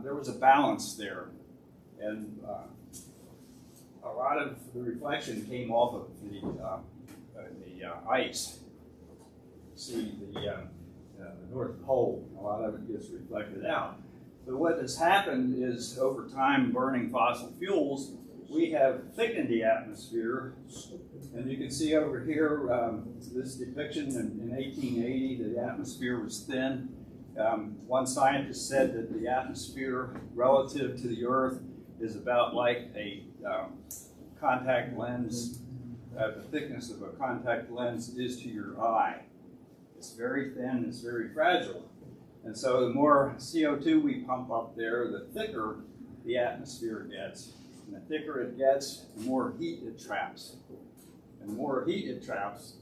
there was a balance there, and a lot of the reflection came off of the ice. See the North Pole, a lot of it gets reflected out. But what has happened is, over time, burning fossil fuels, we have thickened the atmosphere. And you can see over here, this depiction in 1880, the atmosphere was thin. One scientist said that the atmosphere relative to the Earth is about like a contact lens. The thickness of a contact lens is to your eye. It's very thin, it's very fragile. And so the more CO2 we pump up there, the thicker the atmosphere gets. And the thicker it gets, the more heat it traps. And the more heat it traps,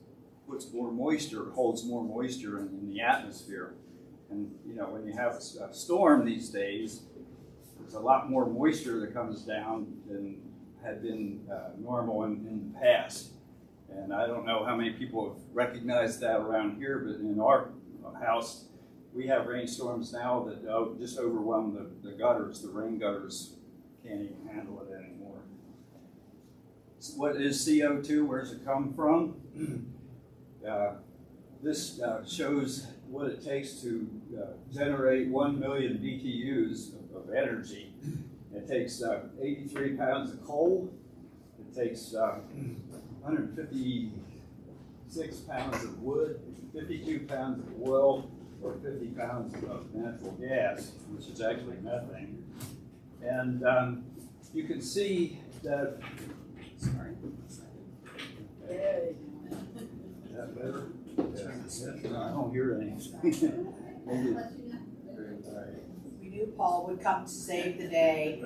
puts more moisture, holds more moisture in the atmosphere. And you know, when you have a storm these days, there's a lot more moisture that comes down than had been normal in the past. And I don't know how many people have recognized that around here, but in our house, we have rainstorms now that just overwhelm the gutters. The rain gutters can't even handle it anymore. So what is CO2? Where does it come from? This shows what it takes to generate 1 million BTUs of energy. It takes 83 pounds of coal. It takes 156 pounds of wood, 52 pounds of oil, or 50 pounds of natural gas, which is actually methane. And you can see that, sorry. Okay. Is that better? No, I don't hear anything. Maybe. We knew Paul would come to save the day.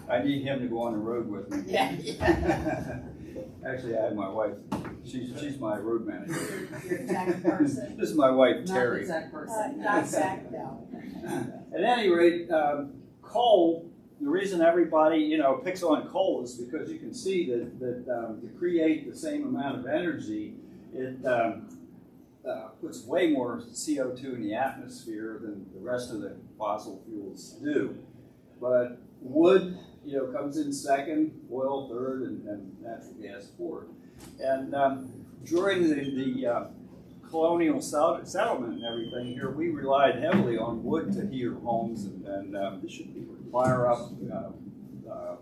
I need him to go on the road with me. Yeah. Actually, I have my wife. She's my road manager. Your exact person. This is my wife, Terry. Not exact person. Not exact, no. At any rate, coal. The reason everybody picks on coal is because you can see that to create the same amount of energy, it puts way more CO2 in the atmosphere than the rest of the fossil fuels do. But wood, comes in second, oil third, and natural gas fourth. And during the colonial settlement and everything here, we relied heavily on wood to heat our homes and fire up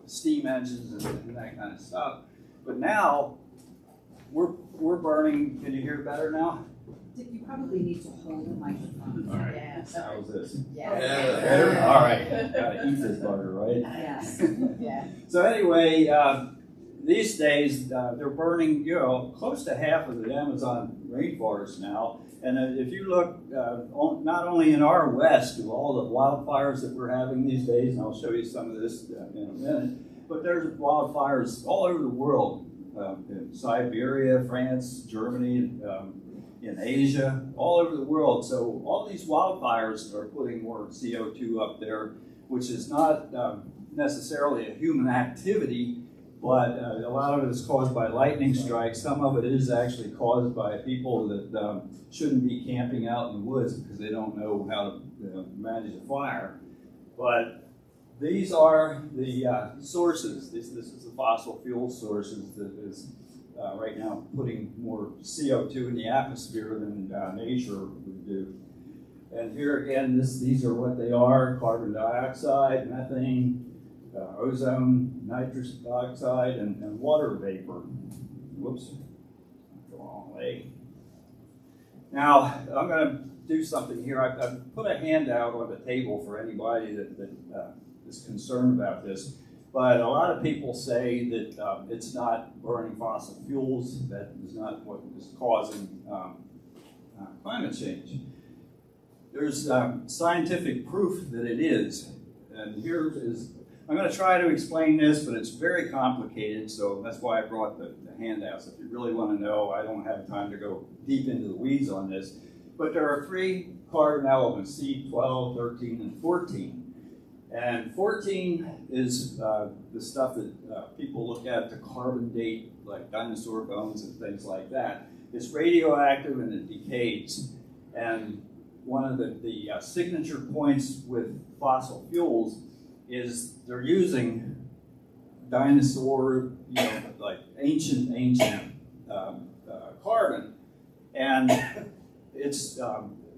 steam engines and that kind of stuff. But now we're burning. Can you hear better now? You probably need to hold the microphone. All right. Yeah. How's this? Yeah. Better? All right. Gotta eat this butter, right? Yes. Yeah. So anyway, these days they're burning, close to half of the Amazon rainforest now. And if you look, not only in our west, of all the wildfires that we're having these days, and I'll show you some of this in a minute, but there's wildfires all over the world, in Siberia, France, Germany, in Asia, all over the world. So all these wildfires are putting more CO2 up there, which is not necessarily a human activity, but a lot of it is caused by lightning strikes. Some of it is actually caused by people that shouldn't be camping out in the woods because they don't know how to manage a fire. But these are the sources. This is the fossil fuel sources that is right now putting more CO2 in the atmosphere than nature would do. And here again, these are what they are: carbon dioxide, methane, ozone, nitrous oxide, and water vapor. Whoops, the wrong way. Now, I'm going to do something here. I've put a handout on the table for anybody that is concerned about this. But a lot of people say that it's not burning fossil fuels that is not what is causing climate change. There's scientific proof that it is. And here is, I'm going to try to explain this, but it's very complicated, so that's why I brought the handouts. If you really want to know, I don't have time to go deep into the weeds on this. But there are 3 carbon elements, C12, 13, and 14. And 14 is the stuff that people look at to carbon date, like dinosaur bones and things like that. It's radioactive and it decays. And one of the signature points with fossil fuels is they're using dinosaur, like ancient carbon, and it's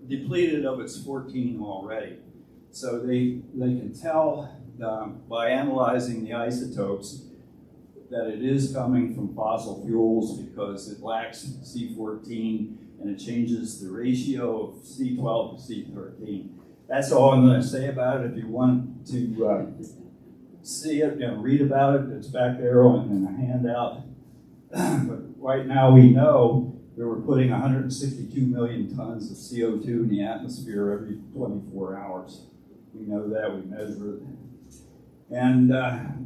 depleted of its 14 already. So they can tell by analyzing the isotopes that it is coming from fossil fuels because it lacks C14 and it changes the ratio of C12 to C13. That's all I'm going to say about it. If you want to see it and read about it, it's back there in a handout. But right now we know that we're putting 162 million tons of CO2 in the atmosphere every 24 hours. We know that, we measure it. And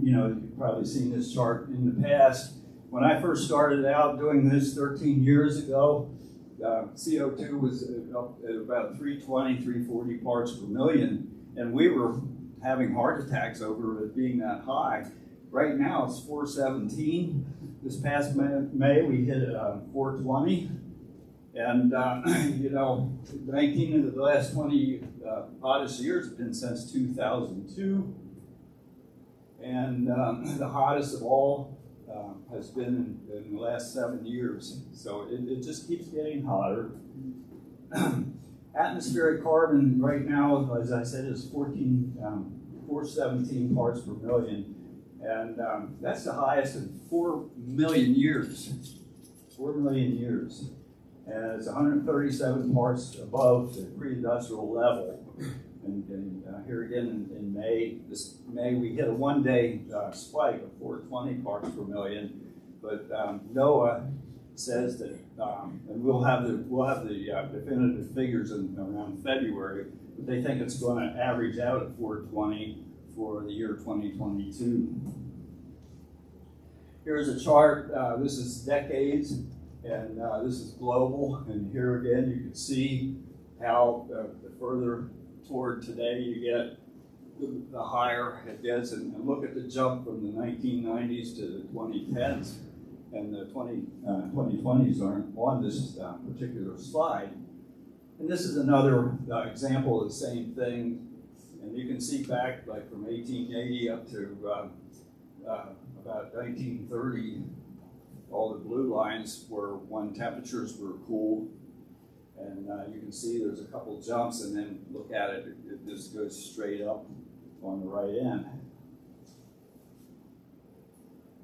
you've probably seen this chart in the past. When I first started out doing this 13 years ago, CO2 was up at about 320, 340 parts per million, and we were having heart attacks over it being that high. Right now it's 417. This past May we hit 420. And, 19 of the last 20 hottest years have been since 2002. And the hottest of all has been in the last 7 years. So it just keeps getting hotter. Atmospheric carbon right now, as I said, is 417 parts per million. And that's the highest in 4 million years. 4 million years. And it's 137 parts above the pre-industrial level. And here again in May, this May we hit a one-day spike of 420 parts per million. But NOAA says that, and we'll have the definitive figures around February, but they think it's going to average out at 420 for the year 2022. Here's a chart. This is decades, and this is global. And here again, you can see how the further toward today you get, the higher it gets. And look at the jump from the 1990s to the 2010s. And the 2020s aren't on this particular slide. And this is another example of the same thing. And you can see back like from 1880 up to about 1930, all the blue lines were when temperatures were cool. And you can see there's a couple jumps, and then look at it, it just goes straight up on the right end.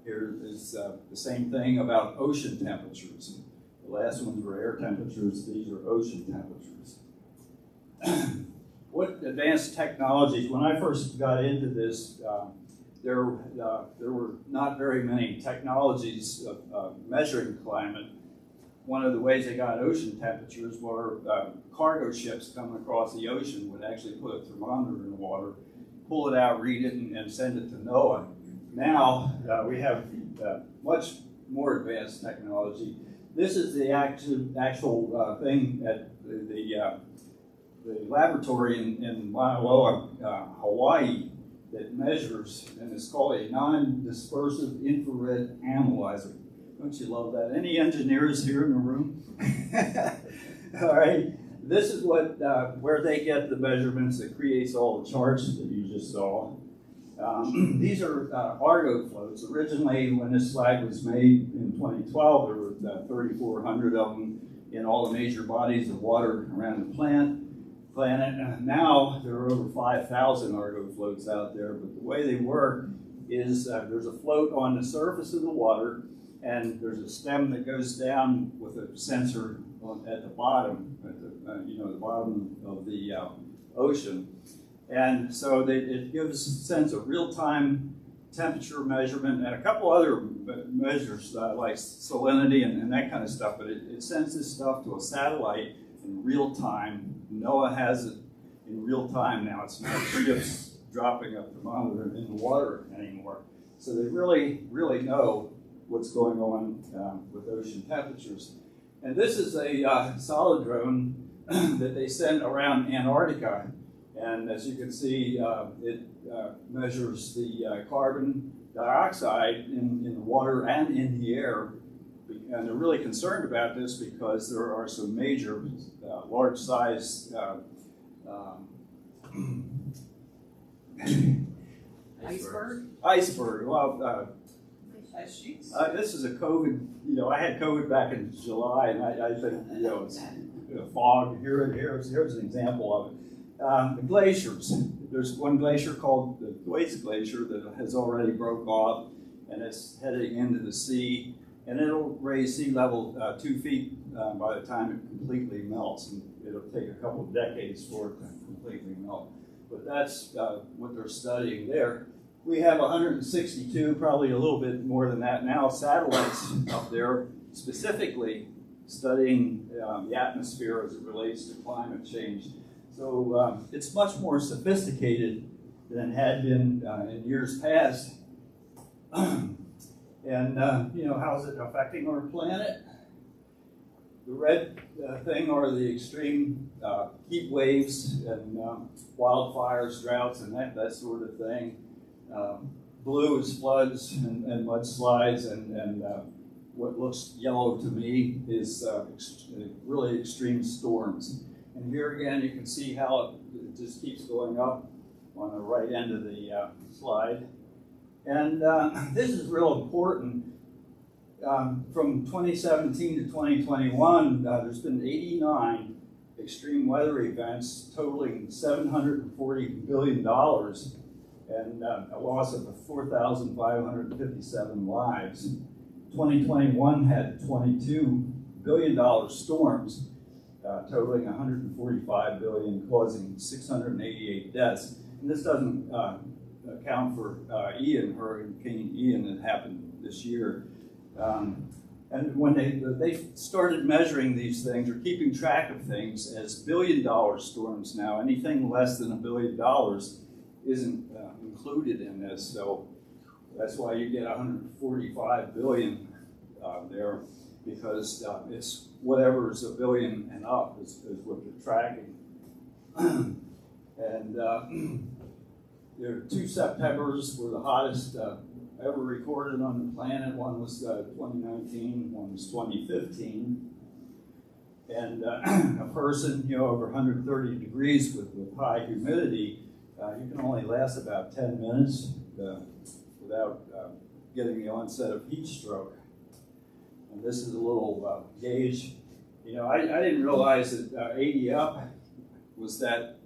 Here is the same thing about ocean temperatures. The last ones were air temperatures, these are ocean temperatures. What advanced technologies, when I first got into this, there were not very many technologies of measuring climate. One of the ways they got ocean temperatures were cargo ships coming across the ocean would actually put a thermometer in the water, pull it out, read it, and send it to NOAA. Now we have much more advanced technology. This is the actual thing at the laboratory in Mauna Loa, Hawaii, that measures, and it's called a non-dispersive infrared analyzer. Don't you love that? Any engineers here in the room? All right. This is what where they get the measurements that creates all the charts that you just saw. These are Argo floats. Originally, when this slide was made in 2012, there were 3,400 of them in all the major bodies of water around the planet. Now there are over 5,000 Argo floats out there, but the way they work is there's a float on the surface of the water, and there's a stem that goes down with a sensor at the bottom, at the the bottom of the ocean. And so it gives a sense of real-time temperature measurement and a couple other measures like salinity and that kind of stuff, but it sends this stuff to a satellite in real time. NOAA has it in real time now. It's not ships dropping a thermometer in the water anymore. So they really, really know what's going on with ocean temperatures. And this is a solid drone that they sent around Antarctica. And as you can see, it measures the carbon dioxide in the water and in the air And they're really concerned about this because there are some major, large-sized iceberg. Well, Ice sheets? this is a COVID. I had COVID back in July, and I think it's fog. Here's an example of it. The glaciers. There's one glacier called the Thwaites Glacier that has already broke off, and it's heading into the sea, and it'll raise sea level 2 feet by the time it completely melts, and it'll take a couple of decades for it to completely melt. But that's what they're studying there. We have 162, probably a little bit more than that now, satellites up there specifically studying the atmosphere as it relates to climate change. So it's much more sophisticated than it had been in years past. And how's it affecting our planet? The red thing are the extreme heat waves and wildfires, droughts, and that sort of thing. Blue is floods and mudslides, and what looks yellow to me is really extreme storms. And here again, you can see how it just keeps going up on the right end of the slide. And this is real important. From 2017 to 2021, there's been 89 extreme weather events totaling $740 billion and a loss of 4,557 lives. 2021 had $22 billion storms totaling $145 billion, causing 688 deaths. And this doesn't account for Hurricane Ian that happened this year. And when they started measuring these things or keeping track of things as billion-dollar storms now, anything less than $1 billion isn't included in this. So that's why you get 145 billion there, because it's whatever is $1 billion and up is what they're tracking. And there are 2 Septembers were the hottest ever recorded on the planet. One was 2019, one was 2015. And a person, over 130 degrees with high humidity, you can only last about 10 minutes without getting the onset of heat stroke. And this is a little gauge. I didn't realize that 80 up was that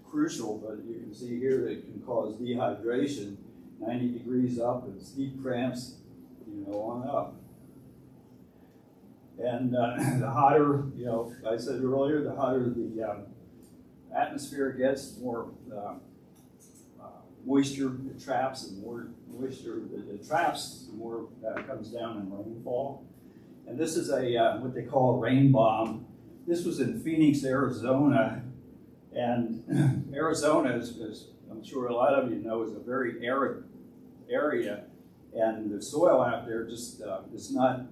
crucial, but you can see here that it can cause dehydration. 90 degrees up is heat cramps, on up. And the hotter, I said earlier, the hotter the atmosphere gets, the more moisture it traps, and the more moisture it traps, the more that comes down in rainfall. And this is what they call a rain bomb. This was in Phoenix, Arizona. And Arizona, as I'm sure a lot of you know, is a very arid area, and the soil out there just is not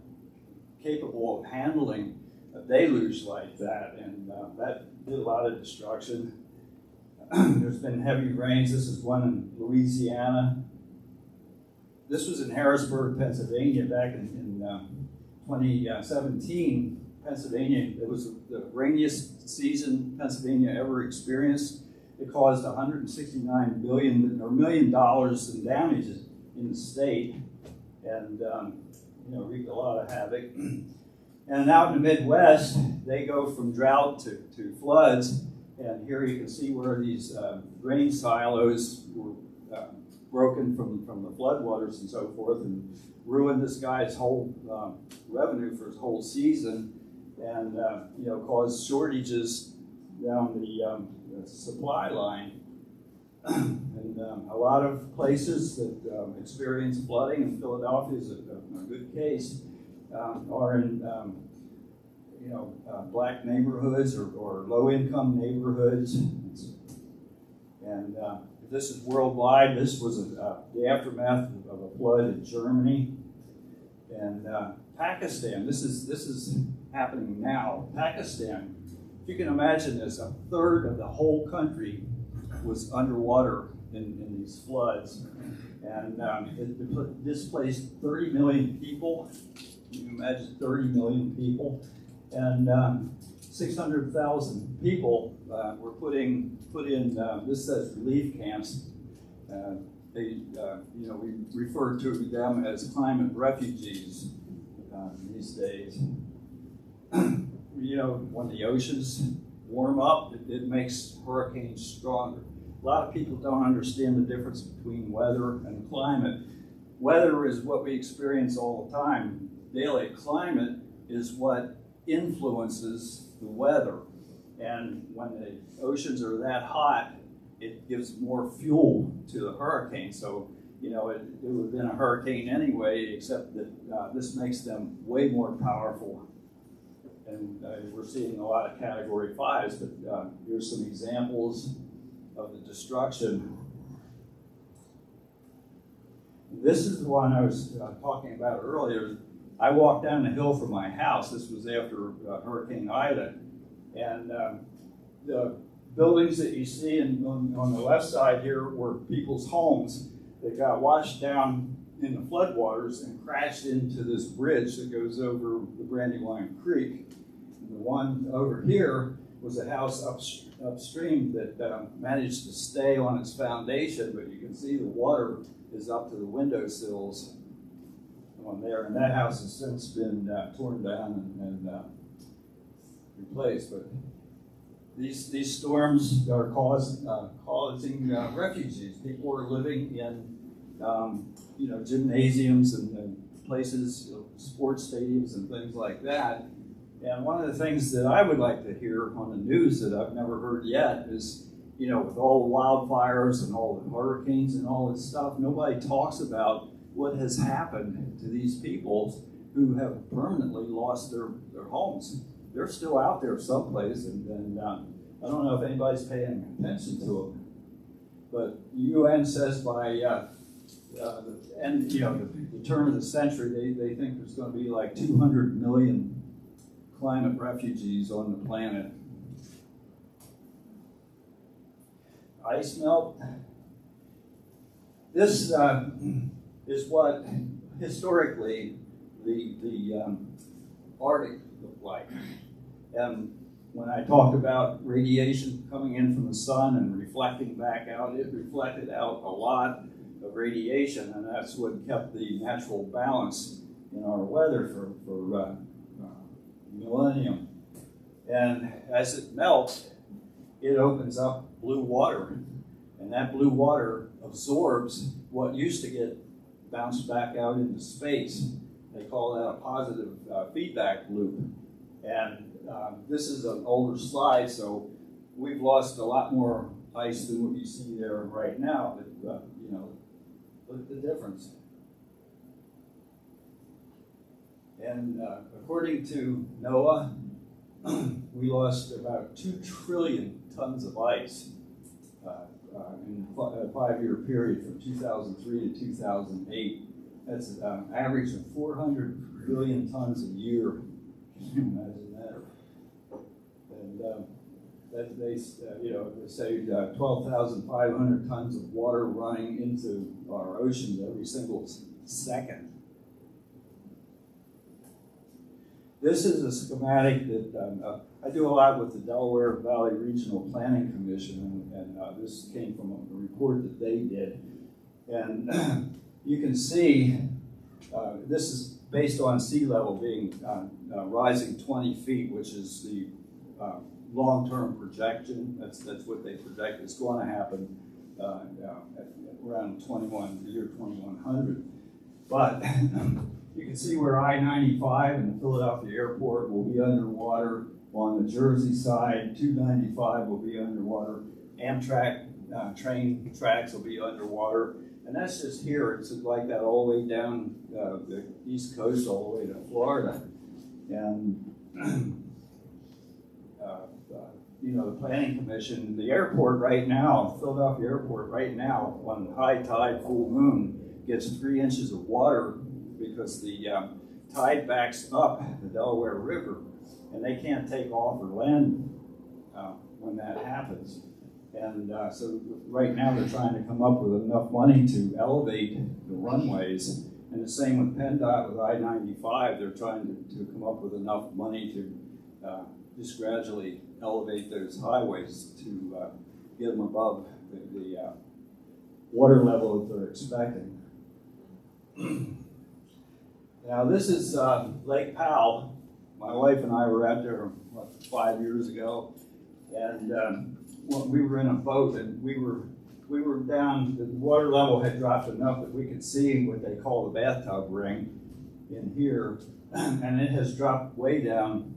capable of handling a deluge like that, and that did a lot of destruction. There's been heavy rains. This is one in Louisiana. This was in Harrisburg, Pennsylvania, back in 2017. Pennsylvania, it was the rainiest season Pennsylvania ever experienced. It caused $169 million in damages in the state, and wreaked a lot of havoc. And out in the Midwest, they go from drought to floods. And here you can see where these grain silos were broken from the floodwaters and so forth, and ruined this guy's whole revenue for his whole season, and caused shortages down the supply line. And a lot of places that experience flooding, and Philadelphia is a good case, are in black neighborhoods or low-income neighborhoods. And this is worldwide. This was the aftermath of a flood in Germany. And Pakistan, this is happening now. Pakistan, if you can imagine this, a third of the whole country was underwater in these floods. And it displaced 30 million people. you can imagine 30 million people, and 600,000 people were put in. This says relief camps. We refer to them as climate refugees these days. When the oceans warm up, it makes hurricanes stronger. A lot of people don't understand the difference between weather and climate. Weather is what we experience all the time daily. Climate is what influences the weather. And when the oceans are that hot, it gives more fuel to the hurricane. So, it would have been a hurricane anyway, except that this makes them way more powerful. And we're seeing a lot of Category 5s, but here's some examples of the destruction. This is the one I was talking about earlier. I walked down the hill from my house. This was after Hurricane Ida. And the buildings that you see on the left side here were people's homes that got washed down in the floodwaters and crashed into this bridge that goes over the Brandywine Creek. And the one over here was a house upstream that managed to stay on its foundation, but you can see the water is up to the windowsills on there, and that house has since been torn down and replaced. But these storms are causing refugees. People are living in gymnasiums and places, sports stadiums and things like that. And one of the things that I would like to hear on the news that I've never heard yet is, with all the wildfires and all the hurricanes and all this stuff, nobody talks about what has happened to these people who have permanently lost their homes. They're still out there someplace, and I don't know if anybody's paying attention to them. But the UN says by the end, the turn of the century, they think there's going to be like 200 million climate refugees on the planet. Ice melt. This is what historically the Arctic looked like. And when I talked about radiation coming in from the sun and reflecting back out, it reflected out a lot of radiation, and that's what kept the natural balance in our weather for millennium. And as it melts, it opens up blue water, and that blue water absorbs what used to get bounced back out into space. They call that a positive feedback loop. And this is an older slide, so we've lost a lot more ice than what you see there right now. But look at the difference. And according to NOAA, we lost about 2 trillion tons of ice in a 5-year period from 2003 to 2008. That's an average of 400 billion tons a year. Can you imagine that? And they say 12,500 tons of water running into our oceans every single second. This is a schematic that I do a lot with the Delaware Valley Regional Planning Commission, and this came from a report that they did. And you can see this is based on sea level being rising 20 feet, which is the long-term projection. That's what they project is going to happen at around the year 2100. But you can see where I-95 and the Philadelphia airport will be underwater. On the Jersey side, 295 will be underwater. Amtrak train tracks will be underwater. And that's just here. It's like that all the way down the East Coast, all the way to Florida. And the Planning Commission, the airport right now, Philadelphia airport right now, on high tide, full moon, gets 3 inches of water because the tide backs up the Delaware River, and they can't take off or land when that happens. And so right now they're trying to come up with enough money to elevate the runways, And the same with PennDOT with I-95. They're trying to come up with enough money to just gradually elevate those highways to get them above the water level that they're expecting. Now this is Lake Powell. My wife and I were out there 5 years ago, and we were in a boat, and we were down. The water level had dropped enough that we could see what they call the bathtub ring in here, and it has dropped way down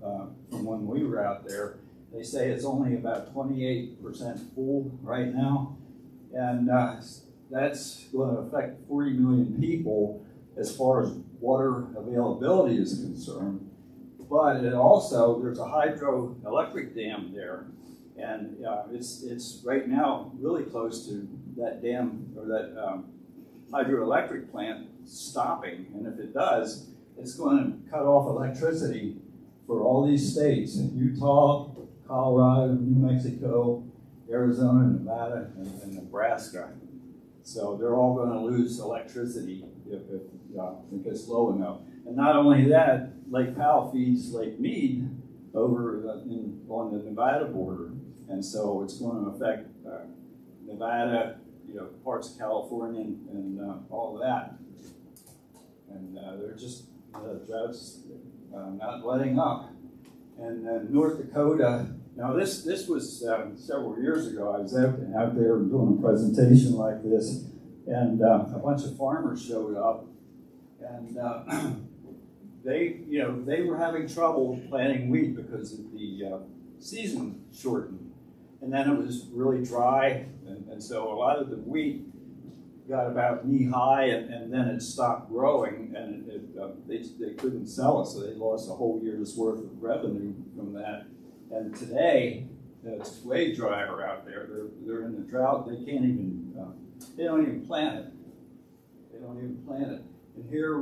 from when we were out there. They say it's only about 28% full right now, and that's going to affect 40 million people as far as water availability is concerned. But it also, there's a hydroelectric dam there, and it's right now really close to that dam or that hydroelectric plant stopping. And if it does, it's going to cut off electricity for all these states: Utah, Colorado, New Mexico, Arizona, Nevada, and Nebraska. So they're all going to lose electricity if it gets low enough. And not only that, Lake Powell feeds Lake Mead over on the Nevada border, and so it's going to affect Nevada, parts of California, and all of that. And they're just the drought's not letting up. And North Dakota. Now this was several years ago. I was out there doing a presentation like this, and a bunch of farmers showed up, and they were having trouble planting wheat because of the season shortened, and then it was really dry, and so a lot of the wheat got about knee high, and then it stopped growing, and they couldn't sell it, so they lost a whole year's worth of revenue from that. And today, it's way drier out there. They're in the drought. They can't even. They don't even plant it. They don't even plant it. And here,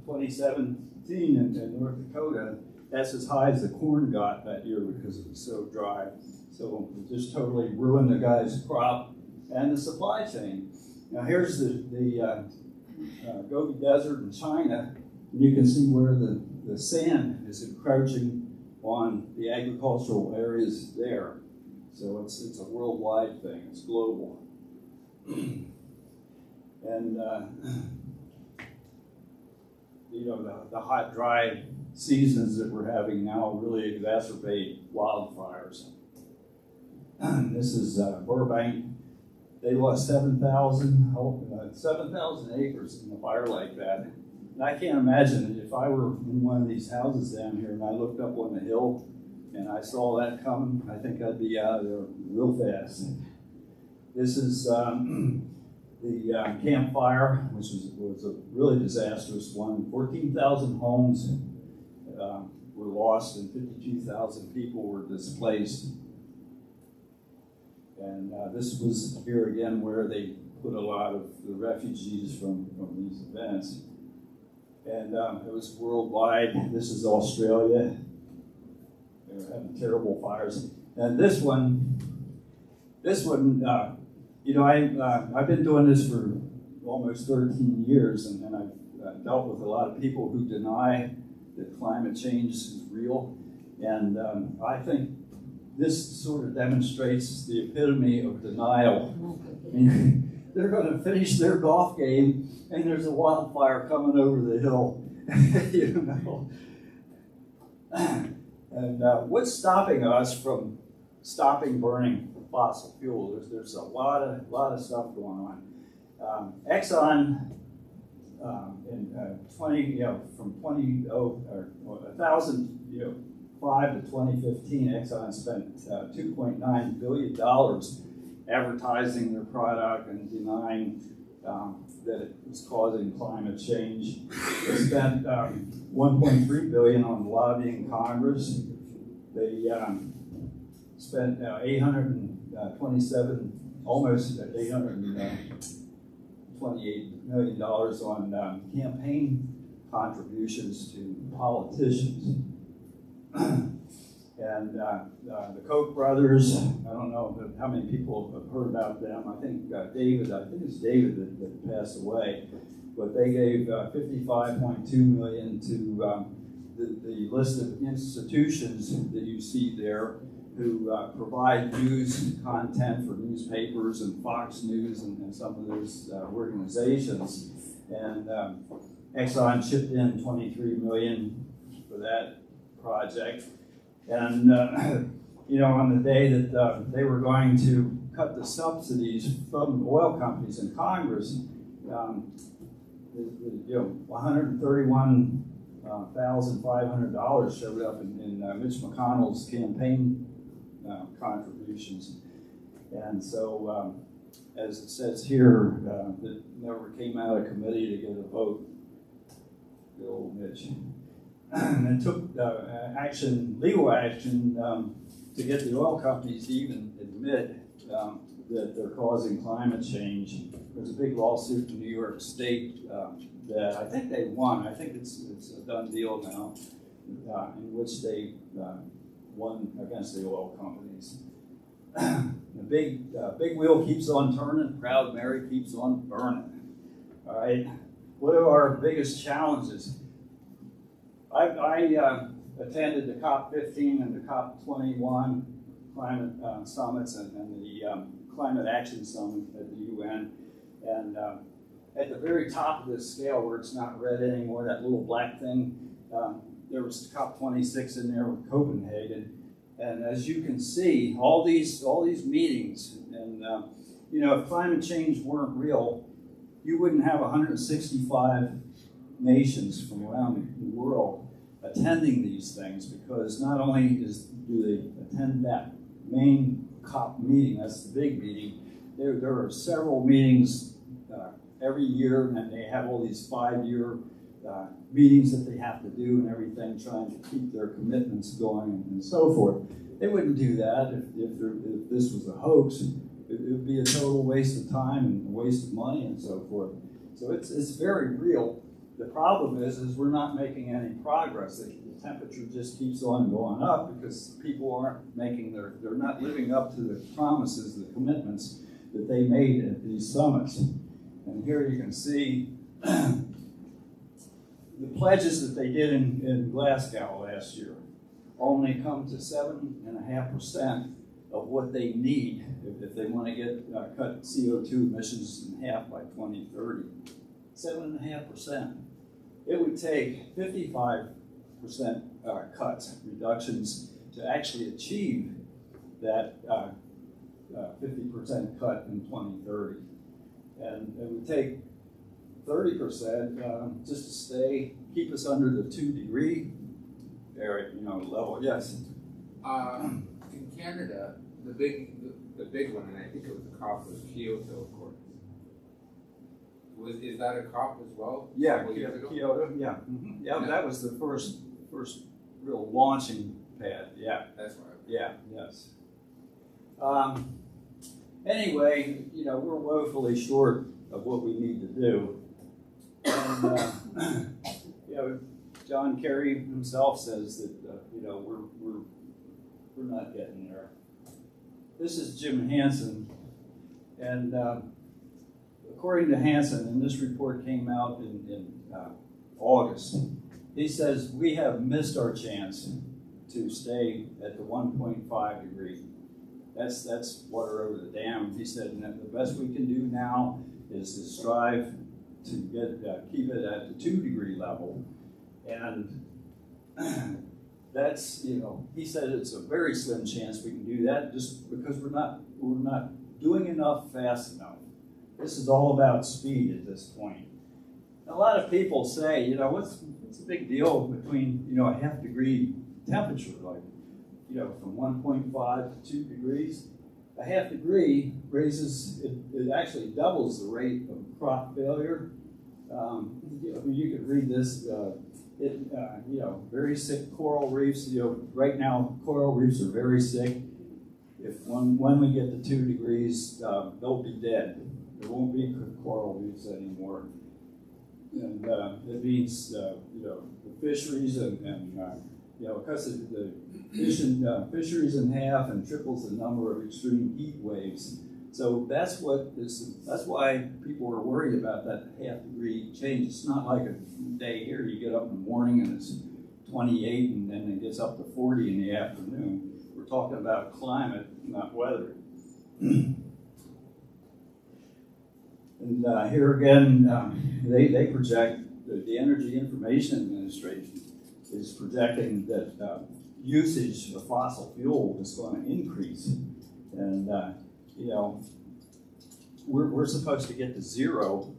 2017 in North Dakota, that's as high as the corn got that year because it was so dry. So it just totally ruined the guy's crop and the supply chain. Now here's the Gobi Desert in China, and you can see where the sand is encroaching on the agricultural areas there. So it's a worldwide thing. It's global. And the hot, dry seasons that we're having now really exacerbate wildfires. This is Burbank. They lost 7,000 acres in a fire like that. And I can't imagine if I were in one of these houses down here and I looked up on the hill and I saw that coming, I think I'd be out of there real fast. This is the Camp Fire, which was a really disastrous one. 14,000 homes were lost and 52,000 people were displaced. And this was here again where they put a lot of the refugees from these events. And it was worldwide. This is Australia. They were having terrible fires. And this one, I've been doing this for almost 13 years, and I've dealt with a lot of people who deny that climate change is real. And I think this sort of demonstrates the epitome of denial. I mean, they're going to finish their golf game, and there's a wildfire coming over the hill. And what's stopping us from stopping burning fossil fuel? There's a lot of stuff going on. Exxon in 2005 to 2015, Exxon spent $2.9 billion advertising their product and denying that it was causing climate change. They spent $1.3 billion on lobbying Congress. They spent almost $828 million on campaign contributions to politicians. And the Koch brothers, I don't know how many people have heard about them. I think it's David that passed away. but they gave $55.2 million to the list of institutions that you see there who provide news content for newspapers and Fox News and some of those organizations. And Exxon chipped in $23 million for that project. And on the day that they were going to cut the subsidies from oil companies in Congress, $131,500 showed up in Mitch McConnell's campaign contributions. And so, as it says here, it never came out of committee to get a vote. Good old Mitch. And it took legal action, to get the oil companies to even admit that they're causing climate change. There's a big lawsuit in New York State that I think they won. I think it's a done deal now, in which they won against the oil companies. The big wheel keeps on turning, proud Mary keeps on burning. All right, what are our biggest challenges? I attended the COP15 and the COP21 climate summits and the Climate Action Summit at the UN. And at the very top of this scale, where it's not red anymore, that little black thing, there was COP26 in there with Copenhagen. And as you can see, all these meetings, and if climate change weren't real, you wouldn't have 165 nations from around the world attending these things, because not only do they attend that main COP meeting, that's the big meeting, there are several meetings every year, and they have all these 5-year meetings that they have to do and everything, trying to keep their commitments going and so forth. They wouldn't do that if this was a hoax. It would be a total waste of time and a waste of money and so forth. So it's very real. The problem is we're not making any progress. The temperature just keeps on going up because people aren't they're not living up to the promises, the commitments that they made at these summits. And here you can see the pledges that they did in Glasgow last year only come to 7.5% of what they need if they want to cut CO2 emissions in half by 2030. 7.5%. It would take 55% reductions to actually achieve that 50% cut in 2030. And it would take 30% just to keep us under the 2-degree area, level. Yes. In Canada, the big one, and I think it was the COP, was Kyoto, of course. Is that a COP as well? Yeah, Kyoto. Yeah, yeah. That was the first real launching pad. Yeah, that's right. Yeah, yes. Anyway, we're woefully short of what we need to do, and John Kerry himself says that we're not getting there. This is Jim Hansen, and according to Hansen, and this report came out in August, he says we have missed our chance to stay at the 1.5 degree. That's water over the dam. He said, and the best we can do now is to strive to keep it at the 2-degree level, and that's he said it's a very slim chance we can do that just because we're not doing enough fast enough. This is all about speed at this point. A lot of people say, what's the big deal between a 0.5 degree temperature, like from 1.5 to 2 degrees? A 0.5 degree raises it actually doubles the rate of crop failure. You could read this. Very sick coral reefs. Right now coral reefs are very sick. When we get to 2 degrees, they'll be dead. There won't be coral reefs anymore, and it means the fisheries and because the fisheries in half and triples the number of extreme heat waves So that's why people are worried about that half-degree change. It's not like a day here, you get up in the morning and it's 28 and then it gets up to 40 in the afternoon. We're talking about climate, not weather. And here again, they project, the Energy Information Administration is projecting that usage of fossil fuel is going to increase. And, you know, we're supposed to get to zero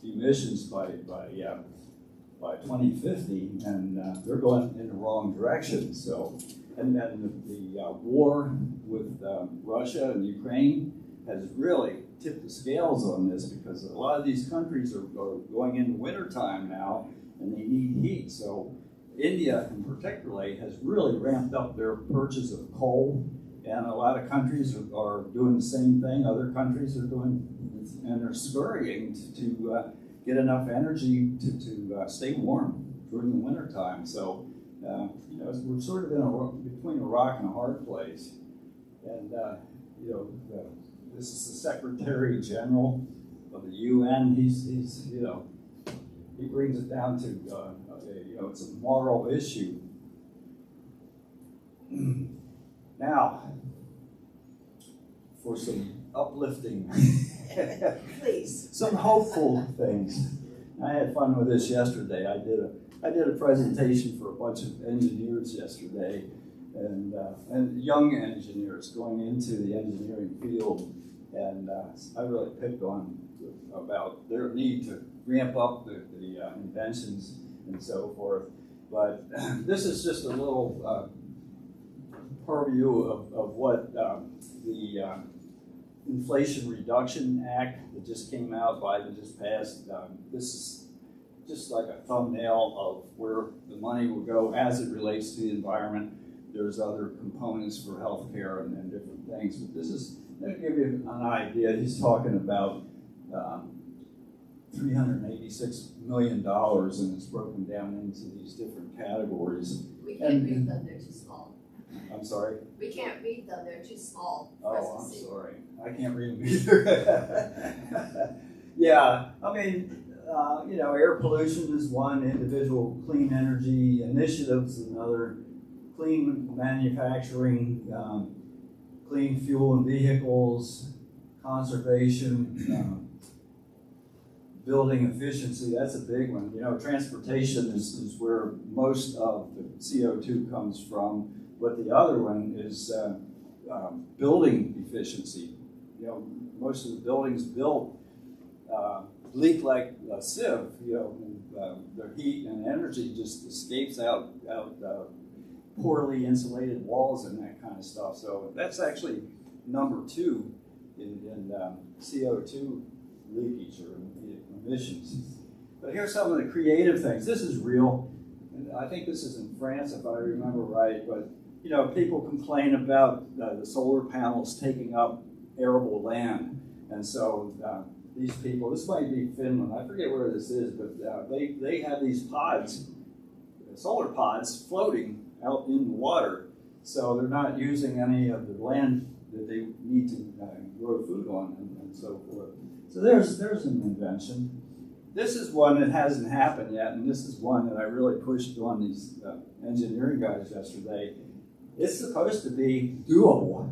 emissions by 2050, and they're going in the wrong direction. So, and then the war with Russia and Ukraine has really tipped the scales on this, because a lot of these countries are going into wintertime now and they need heat. So India in particular has really ramped up their purchase of coal, and a lot of countries are doing the same thing. Other countries are doing, and they're scurrying to get enough energy to stay warm during the wintertime. So you know, we're sort of between a rock and a hard place. And you know, this is the Secretary General of the UN. He's you know, he brings it down to you know, it's a moral issue. Now, for some uplifting, Please. some hopeful things. I had fun with this yesterday. I did a presentation for a bunch of engineers yesterday, and young engineers going into the engineering field, and I really picked on about their need to ramp up the inventions and so forth. But this is just a little purview of what the Inflation Reduction Act that just came out, Biden just passed. This is just like a thumbnail of where the money will go as it relates to the environment. There's other components for healthcare and different things, but this is, to give you an idea, he's talking about $386 million, and it's broken down into these different categories. We can't read them, they're too small. I'm sorry? We can't read them, they're too small for Oh, us I'm to see. sorry. I can't read them either. Yeah, I mean, you know, air pollution is one, individual clean energy initiatives another, clean manufacturing, clean fuel and vehicles, conservation, building efficiency, that's a big one. You know, transportation is where most of the CO2 comes from, but the other one is building efficiency. You know, most of the buildings built leak like a sieve. You know, the heat and energy just escapes out poorly insulated walls and that kind of stuff. So that's actually number 2 in CO2 leakage or emissions. But here's some of the creative things. This is real. And I think this is in France, if I remember right. But you know, people complain about the solar panels taking up arable land, and so these people. This might be Finland. I forget where this is, but they have these pods, solar pods, floating out in the water. So they're not using any of the land that they need to grow food on and so forth. So there's an invention. This is one that hasn't happened yet, and this is one that I really pushed on these engineering guys yesterday. It's supposed to be doable,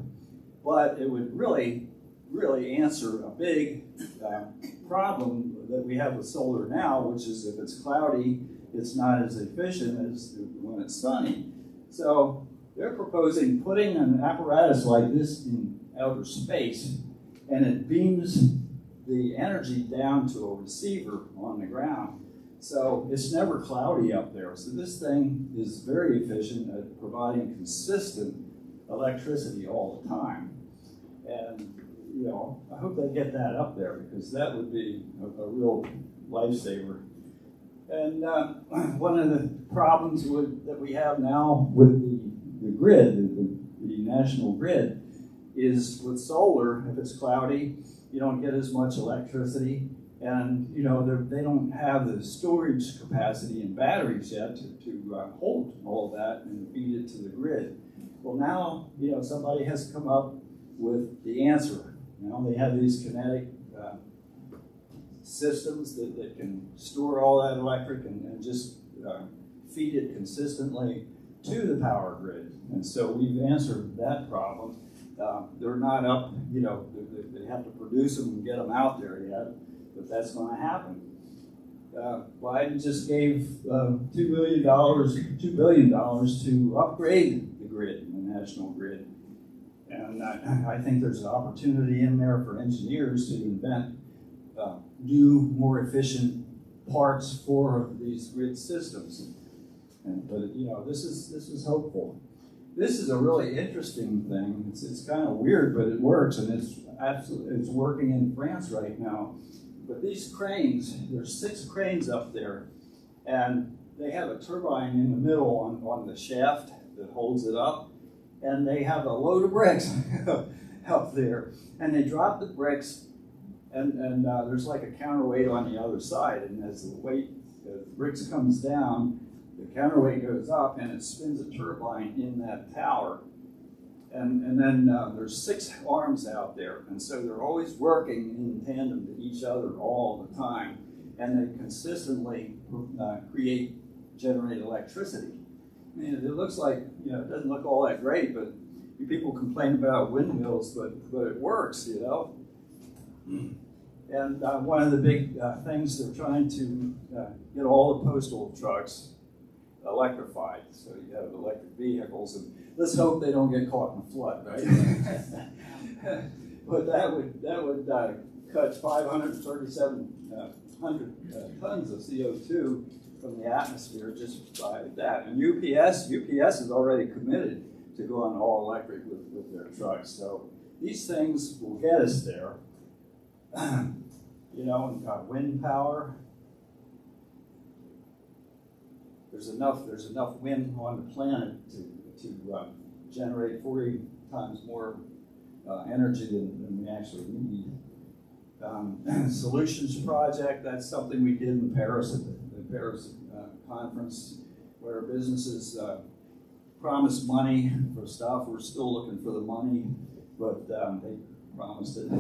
but it would really, really answer a big problem that we have with solar now, which is if it's cloudy, it's not as efficient as when it's sunny. So they're proposing putting an apparatus like this in outer space, and it beams the energy down to a receiver on the ground. So it's never cloudy up there. So this thing is very efficient at providing consistent electricity all the time. And you know, I hope they get that up there, because that would be a real lifesaver. And one of the problems that we have now with the grid, the national grid, is with solar, if it's cloudy, you don't get as much electricity, and you know, they don't have the storage capacity in batteries yet to hold all of that and feed it to the grid. Well, now, you know, somebody has come up with the answer. You know, they have these kinetic systems that can store all that electric and just feed it consistently to the power grid. And so we've answered that problem. They're not up, you know, they have to produce them and get them out there yet, but that's going to happen. Biden just gave $2 billion to upgrade the grid, the national grid. And I think there's an opportunity in there for engineers to invent new, more efficient parts for these grid systems. But you know, this is hopeful. This is a really interesting thing. It's kind of weird, but it works, and it's working in France right now. But these cranes, there's 6 cranes up there, and they have a turbine in the middle on the shaft that holds it up, and they have a load of bricks up there, and they drop the bricks, and there's like a counterweight on the other side, and as the bricks comes down, the counterweight goes up, and it spins a turbine in that tower. And then there's 6 arms out there, and so they're always working in tandem to each other all the time, and they consistently generate electricity. I mean, it looks like, you know, it doesn't look all that great, but people complain about windmills, but it works, you know. And one of the big things, they're trying to get all the postal trucks electrified, so you have electric vehicles, and let's hope they don't get caught in a flood, right? But that would cut 537 tons of CO2 from the atmosphere just by that. And UPS is already committed to going all electric with their trucks. So these things will get us there. You know, wind power. There's enough wind on the planet to generate 40 times more energy than we actually need. Solutions project, that's something we did in Paris at the Paris conference, where businesses promised money for stuff. We're still looking for the money, but they promised it.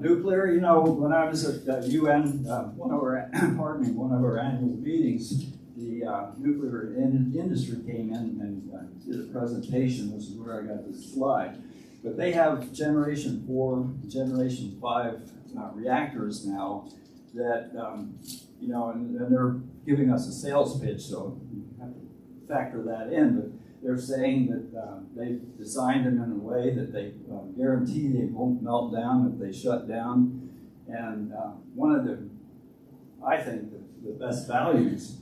Nuclear, you know, when I was at UN, one of our annual meetings, the nuclear industry came in and did a presentation. This is where I got this slide. But they have Generation 4, Generation 5 reactors now that, you know, and they're giving us a sales pitch, so you have to factor that in. But they're saying that they've designed them in a way that they guarantee they won't melt down if they shut down. And one of I think, the best values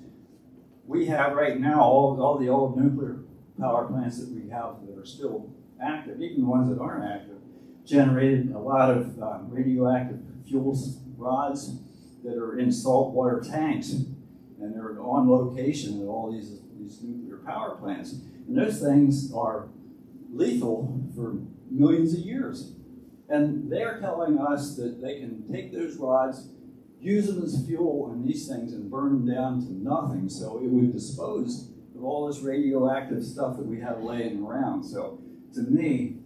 we have right now, all the old nuclear power plants that we have that are still active, even the ones that aren't active, generated a lot of radioactive fuel rods that are in saltwater tanks, and they're on location at all these nuclear power plants. And those things are lethal for millions of years. And they're telling us that they can take those rods, use them as fuel in these things, and burn them down to nothing. So it would dispose of all this radioactive stuff that we have laying around. So to me,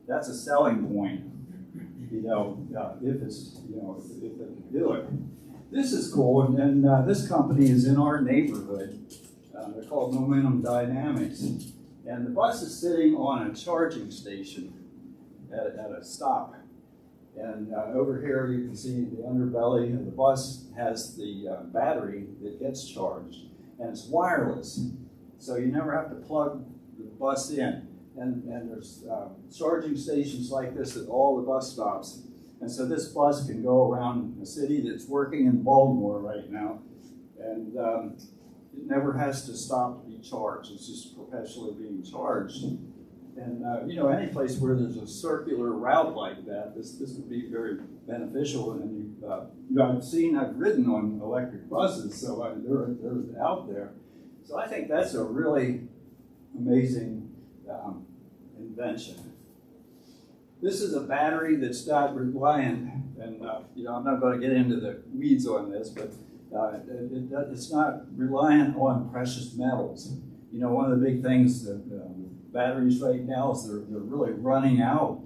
that's a selling point. You know, if it's, you know, if they can do it. This is cool, and this company is in our neighborhood. They're called Momentum Dynamics, and the bus is sitting on a charging station at a stop. And over here you can see the underbelly of the bus has the battery that gets charged, and it's wireless, so you never have to plug the bus in. And there's charging stations like this at all the bus stops. And so this bus can go around a city that's working in Baltimore right now, and it never has to stop to be charged. It's just perpetually being charged. And you know, any place where there's a circular route like that, this would be very beneficial. And you know, I've ridden on electric buses, so they're out there. So I think that's a really amazing invention. This is a battery that's not reliant, and you know, I'm not going to get into the weeds on this, but it's not reliant on precious metals. You know, one of the big things that batteries right now is they're really running out,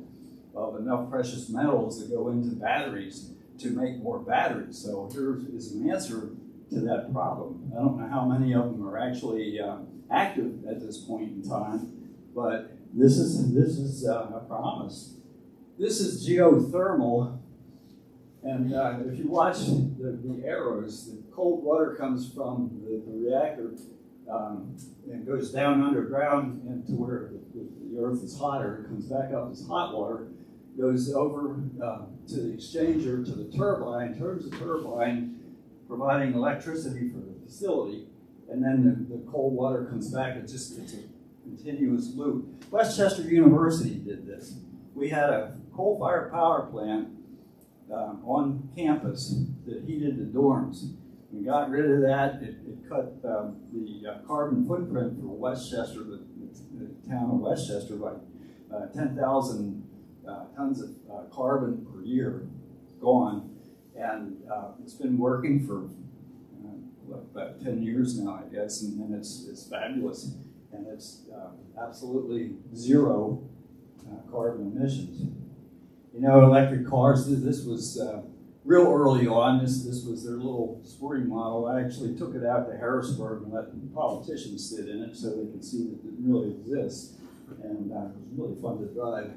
of enough precious metals that go into batteries to make more batteries. So here is an answer to that problem. I don't know how many of them are actually active at this point in time, but this is a promise. This is geothermal, and if you watch the arrows, the cold water comes from the reactor and goes down underground into where the earth is hotter. It comes back up as hot water, goes over to the exchanger, to the turbine, turns the turbine, providing electricity for the facility, and then the cold water comes back. It's a continuous loop. Westchester University did this. We had a coal-fired power plant on campus that heated the dorms. We got rid of that. It cut the carbon footprint for Westchester, the town of Westchester, by 10,000 tons of carbon per year gone. And it's been working for about 10 years now, I guess, and it's fabulous. And it's absolutely zero carbon emissions. You know, electric cars, this was real early on. This was their little sporting model. I actually took it out to Harrisburg and let the politicians sit in it so they could see that it really exists. And it was really fun to drive.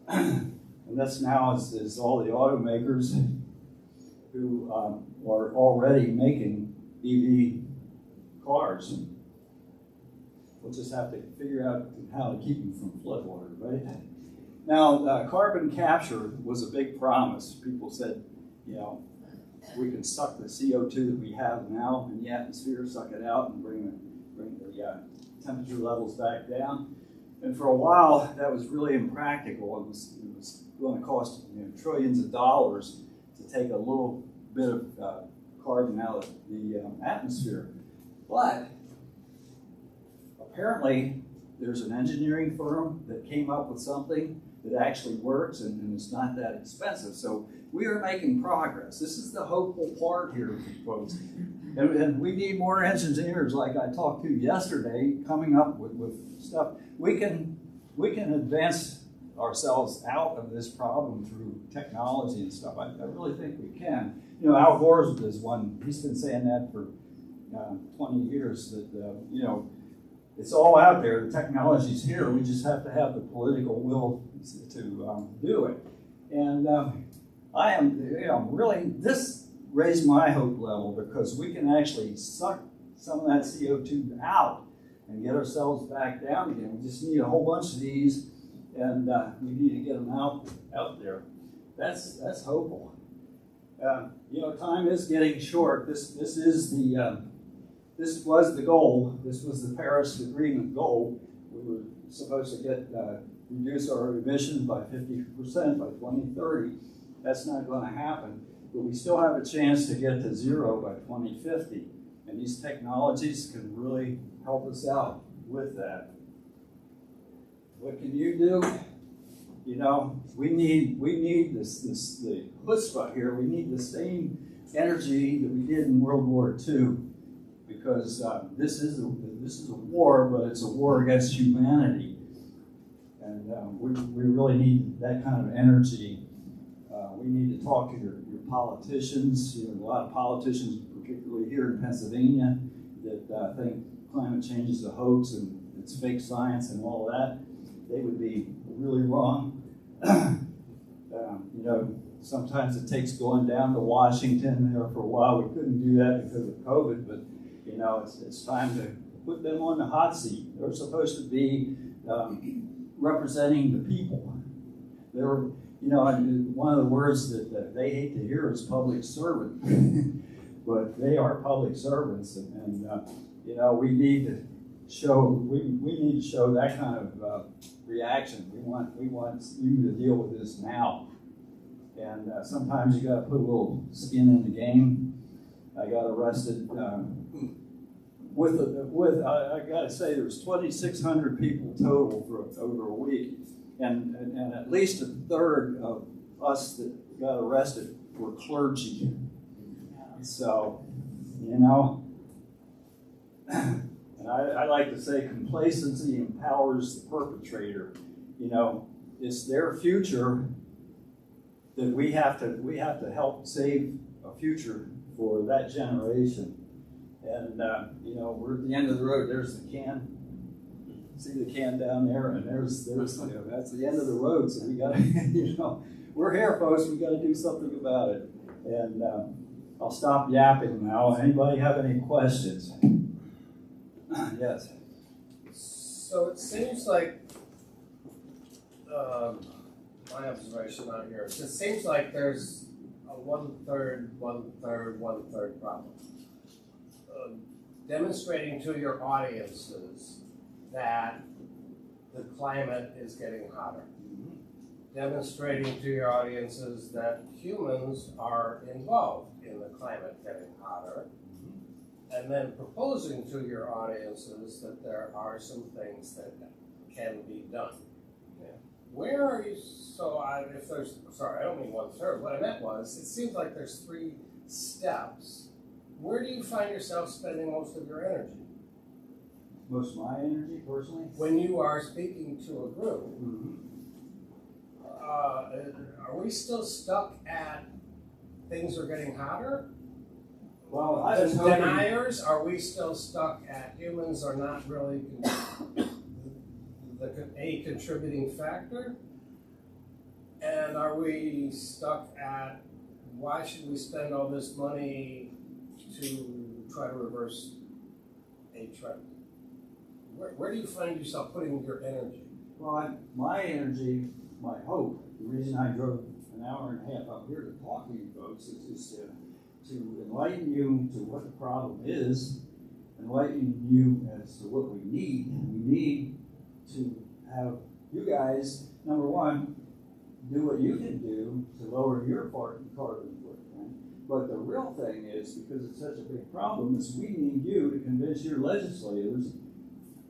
And that's now is all the automakers who are already making EV cars. We'll just have to figure out how to keep them from floodwater, right? Now, carbon capture was a big promise. People said, you know, we can suck the CO2 that we have now in the atmosphere, suck it out, and bring the temperature levels back down. And for a while, that was really impractical. It was going to cost trillions of dollars to take a little bit of carbon out of the atmosphere. But apparently, there's an engineering firm that came up with something that actually works and it's not that expensive. So we are making progress. This is the hopeful part here, folks. And we need more engineers like I talked to yesterday coming up with stuff. We can advance ourselves out of this problem through technology and stuff. I really think we can. You know, Al Gore is one. He's been saying that for 20 years that, you know, it's all out there. The technology's here. We just have to have the political will to do it. And I am, you know, really, this raised my hope level because we can actually suck some of that CO2 out and get ourselves back down again. We just need a whole bunch of these, and we need to get them out there. That's hopeful. You know, time is getting short. This is the this was the goal. This was the Paris Agreement goal. We were supposed to get reduce our emissions by 50% by 2030. That's not going to happen, but we still have a chance to get to zero by 2050. And these technologies can really help us out with that. What can you do? You know, we need the chutzpah here. We need the same energy that we did in World War II, because this is a war, but it's a war against humanity, and we really need that kind of energy. We need to talk to your politicians. You know, a lot of politicians, particularly here in Pennsylvania, that think climate change is a hoax and it's fake science and all that. They would be really wrong. You know, sometimes it takes going down to Washington. There for a while we couldn't do that because of COVID, but you know, it's time to put them on the hot seat. They're supposed to be representing the people. They're, you know, one of the words that they hate to hear is public servant, but they are public servants, and you know, we need to show that kind of reaction. We want you to deal with this now, and sometimes you got to put a little skin in the game. I got arrested I got to say there's 2,600 people total for over a week, and at least a third of us that got arrested were clergy. So, you know, and I like to say complacency empowers the perpetrator. You know, it's their future that we have to help save a future for that generation. And we're at the end of the road. There's the can. See the can down there, and there's that's the end of the road. So we got to, we're here, folks. We got to do something about it. And I'll stop yapping now. Anybody have any questions? Yes. So it seems like, my observation out here, it seems like there's a 1/3, 1/3, 1/3 problem. Demonstrating to your audiences that the climate is getting hotter. Demonstrating to your audiences that humans are involved in the climate getting hotter. And then proposing to your audiences that there are some things that can be done. Yeah. Where are you, I don't mean 1/3, what I meant was, it seems like there's 3 steps. Where do you find yourself spending most of your energy? Most of my energy, personally? When you are speaking to a group, are we still stuck at things are getting hotter? Well, I was hoping... Deniers, are we still stuck at humans are not really a contributing factor? And are we stuck at why should we spend all this money to try to reverse a trend? Where do you find yourself putting your energy? Well, my energy, my hope, the reason I drove an hour and a half up here to talk to you folks is to enlighten you to what the problem is, enlighten you as to what we need. We need to have you guys, number one, do what you can do to lower your carbon footprint. But the real thing is, because it's such a big problem, is we need you to convince your legislators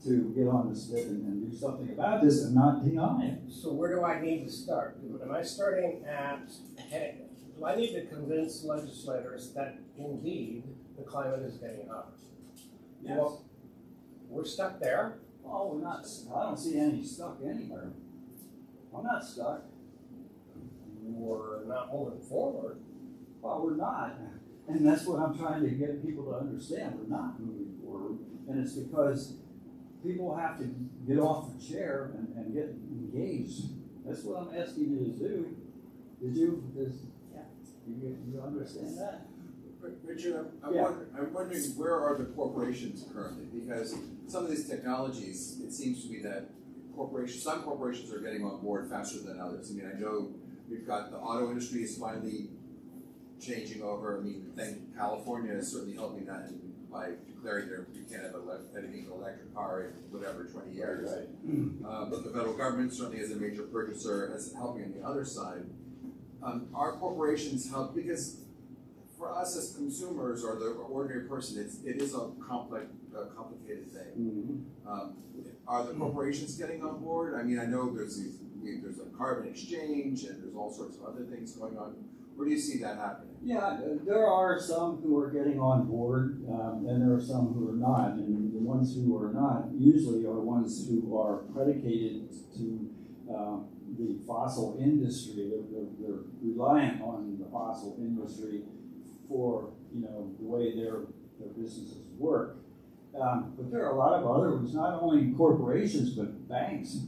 to get on the stick and do something about this and not deny it. So where do I need to start? Am I starting at, do I need to convince legislators that indeed the climate is getting hotter? Yes. Well, we're stuck there. Oh, we're not. I don't see any stuck anywhere. I'm not stuck. We're not moving forward. Well, we're not. And that's what I'm trying to get people to understand. We're not moving forward. And it's because people have to get off the chair and get engaged. That's what I'm asking you to do. You understand that? Richard, Yeah. I'm wondering where are the corporations currently? Because some of these technologies, it seems to me that some corporations are getting on board faster than others. I mean, I know we've got the auto industry is finally changing over. I mean, I think California is certainly helping that by declaring you can't have an electric car in whatever 20 years. Right. But the federal government certainly is a major purchaser, as helping on the other side. Our corporations help because for us as consumers or the ordinary person, it is a complicated thing. Are the corporations getting on board? I mean, I know there's a carbon exchange and there's all sorts of other things going on. Where do you see that happening? Yeah, there are some who are getting on board, and there are some who are not. And the ones who are not usually are ones who are predicated to the fossil industry. They're reliant on the fossil industry for the way their businesses work. But there are a lot of other ones, not only corporations but banks.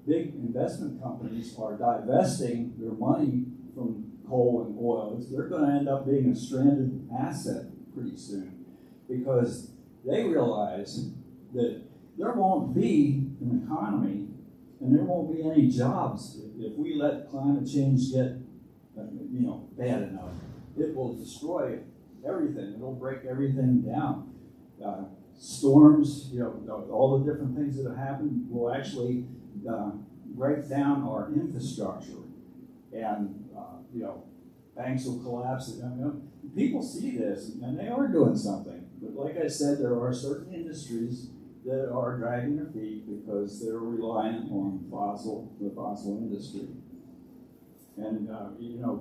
Big investment companies are divesting their money from coal and oil. They're going to end up being a stranded asset pretty soon because they realize that there won't be an economy and there won't be any jobs if we let climate change get bad enough. It will destroy everything. It'll break everything down. Storms, all the different things that have happened will actually break down our infrastructure. And banks will collapse. People see this, and they are doing something. But like I said, there are certain industries that are dragging their feet because they're reliant on the fossil industry. And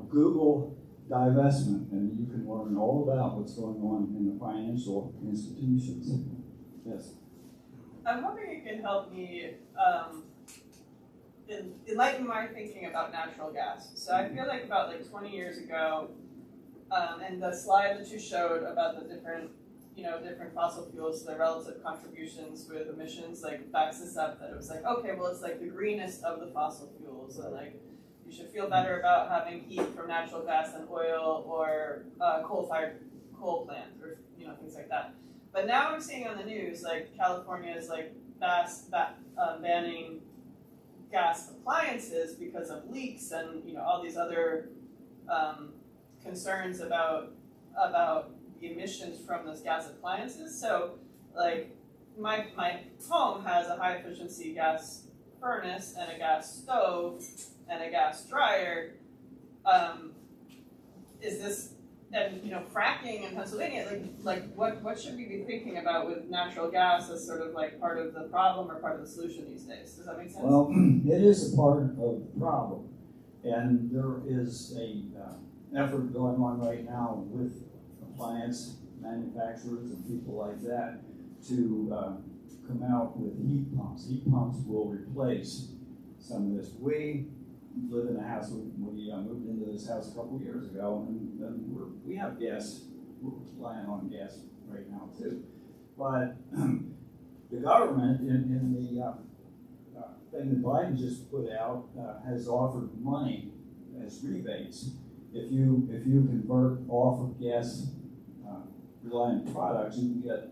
Google divestment, and you can learn all about what's going on in the financial institutions. Yes. I'm hoping you can help me enlighten my thinking about natural gas. So I feel like about 20 years ago, and the slide that you showed about the different fossil fuels, the relative contributions with emissions, backs this up, that it was okay, well, it's the greenest of the fossil fuels, and you should feel better about having heat from natural gas than oil or coal-fired coal plant, or things like that. But now I'm seeing on the news California is banning gas appliances because of leaks and all these other concerns about the emissions from those gas appliances. So my home has a high efficiency gas furnace and a gas stove and a gas dryer. Is this, and fracking in Pennsylvania, what should we be thinking about with natural gas as sort of part of the problem or part of the solution these days? Does that make sense? Well, it is a part of the problem, and there is a effort going on right now with appliance manufacturers and people like that to come out with heat pumps. Heat pumps will replace some of this. We live in a house, we moved into this house a couple of years ago, and we have gas. We're relying on gas right now too. But the government in the thing that Biden just put out has offered money as rebates. If you convert off of gas reliant products, you can get,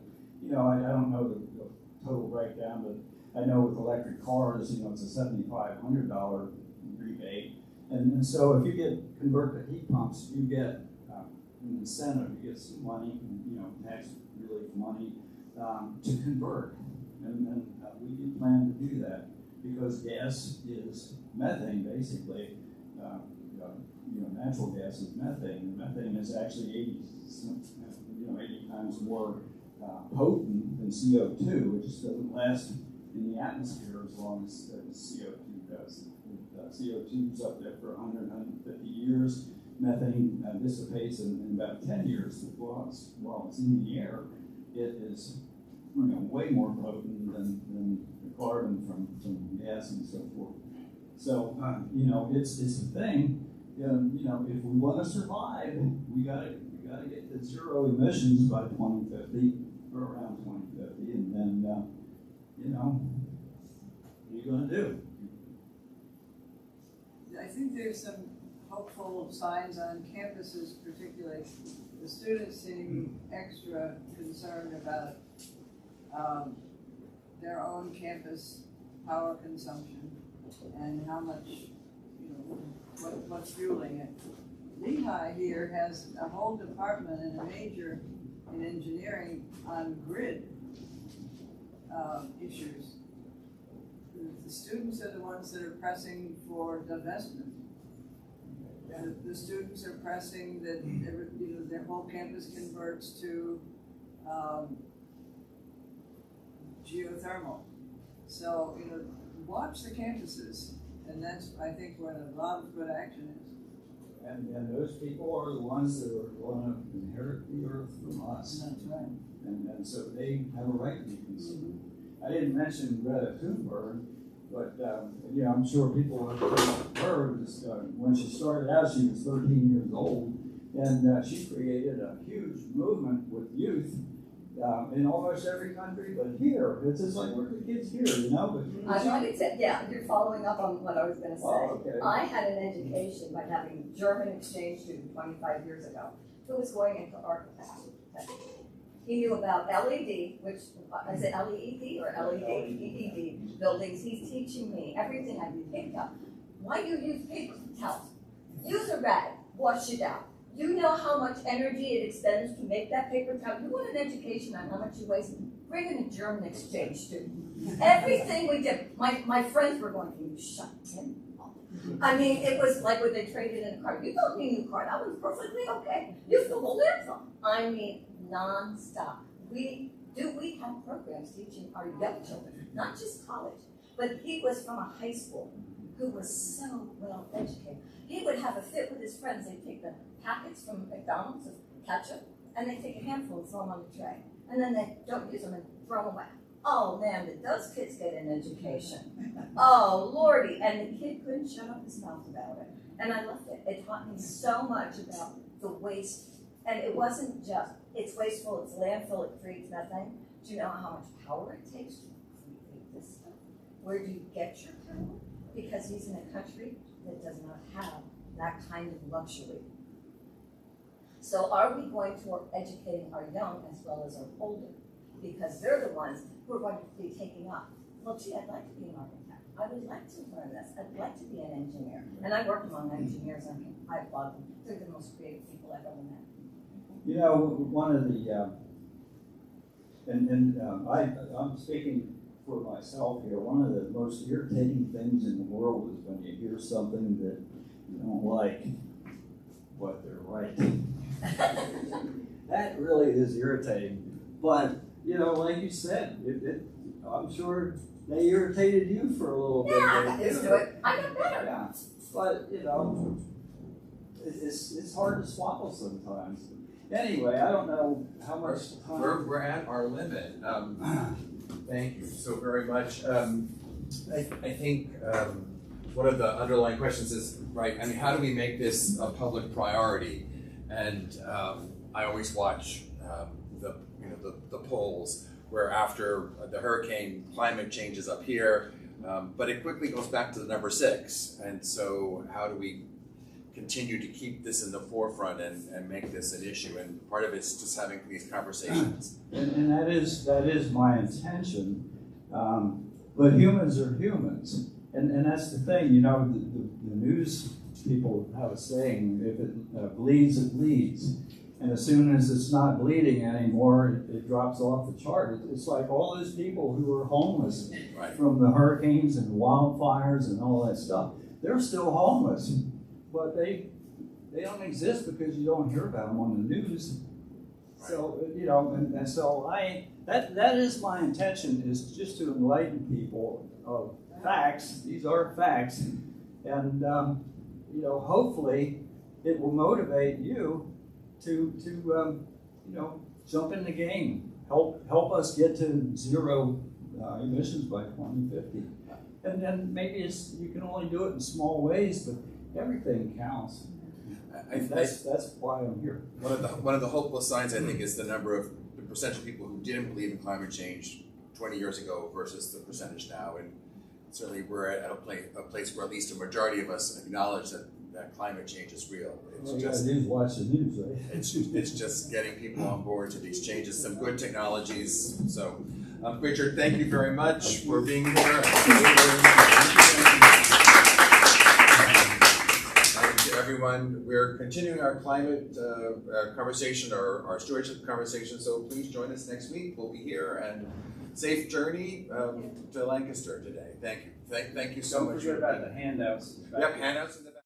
I don't know the total breakdown, but I know with electric cars, it's a $7,500 rebate. And so if you convert to heat pumps, you get an incentive, you get some money, tax relief money to convert. And we do plan to do that because gas is methane, basically. Natural gas is methane. And methane is actually 80 times more potent than CO2. It just doesn't last in the atmosphere as long as CO2 does. CO2 is up there for 150 years. Methane dissipates in about 10 years. While it's in the air, it is way more potent than the carbon from gas and so forth. So it's a thing. If we want to survive, we gotta get to zero emissions by 2050 or around 2050, and then what are you gonna do? I think there's some hopeful signs on campuses, particularly. The students seem extra concerned about their own campus power consumption and how much, what's fueling it. Lehigh here has a whole department and a major in engineering on grid issues. The students are the ones that are pressing for divestment. The students are pressing that their whole campus converts to geothermal. So watch the campuses, and that's I think where a lot of good action is. And those people are the ones that are going to inherit the earth from us. That's right. And so they have a right to be concerned. I didn't mention Greta Thunberg, but I'm sure people have heard of her. When she started out, she was 13 years old, and she created a huge movement with youth in almost every country, but here, it's just like, where are the kids here, But I wanted to, you're following up on what I was going to say. Oh, okay. I had an education by having a German exchange student 25 years ago who was going into architecture. He knew about LED, which, is it LED or LED buildings. He's teaching me everything I picked up. Why do you use paper towels? Use a rag, wash it out. You know how much energy it expends to make that paper towel. You want an education on how much you waste? Bring in a German exchange student. Everything we did, my friends were going, can you shut him up? I mean, it was like when they traded in a car. You don't need a new car. That was perfectly okay. You fill the lamps up. I mean, non-stop. We have programs teaching our young children, not just college, but he was from a high school who was so well educated. He would have a fit with his friends. They'd take the packets from McDonald's of ketchup, and they'd take a handful and throw them on the tray. And then they don't use them and throw them away. oh man, did those kids get an education? Oh lordy, and the kid couldn't shut up his mouth about it. And I loved it. It taught me so much about the waste. And it wasn't just, it's wasteful, it's landfill, it creates methane. Do you know how much power it takes to create this stuff? Where do you get your power? Because he's in a country that does not have that kind of luxury. So are we going to educating our young as well as our older? Because they're the ones who are going to be taking up. Well, gee, I'd like to be an architect. I would like to learn this. I'd like to be an engineer. And I work among engineers, and I applaud them. They're the most creative people I've ever met. You know, one of the, I'm speaking for myself here, one of the most irritating things in the world is when you hear something that you don't like, but they're right. That really is irritating. But, you know, like you said, I'm sure they irritated you for a little bit. Yeah, I got used to it. I got better. Yeah, but, you know, it's hard to swallow sometimes. Anyway, I don't know how much time. We're at our limit. Thank you so very much. I think one of the underlying questions is, right, I mean, how do we make this a public priority? And I always watch the polls where after the hurricane, climate change is up here, but it quickly goes back to the number 6. And so how do we continue to keep this in the forefront and make this an issue? And part of it's just having these conversations. And that is my intention. But humans are humans. And that's the thing, you know, the news people have a saying, if it bleeds, it leads. And as soon as it's not bleeding anymore, it drops off the chart. It's like all those people who were homeless from the hurricanes and wildfires and all that stuff. They're still homeless, but they don't exist because you don't hear about them on the news. So, you know, and so that is my intention, is just to enlighten people of facts. These are facts. And, you know, hopefully it will motivate you to you know, jump in the game, help us get to zero emissions by 2050. And then maybe you can only do it in small ways, but everything counts. That's why I'm here. One of the hopeful signs, I think, is the percentage of people who didn't believe in climate change 20 years ago versus the percentage now. And certainly we're at a place where at least a majority of us acknowledge that climate change is real. It's just watch the news, right? It's just getting people on board to these changes, some good technologies. So, Richard, thank you very much for being here. And to everyone, we're continuing our climate conversation, our stewardship conversation. So please join us next week. We'll be here, and safe journey to Lancaster today. Thank you. Thank you so much. Don't forget about the handouts. Yep, handouts in the back.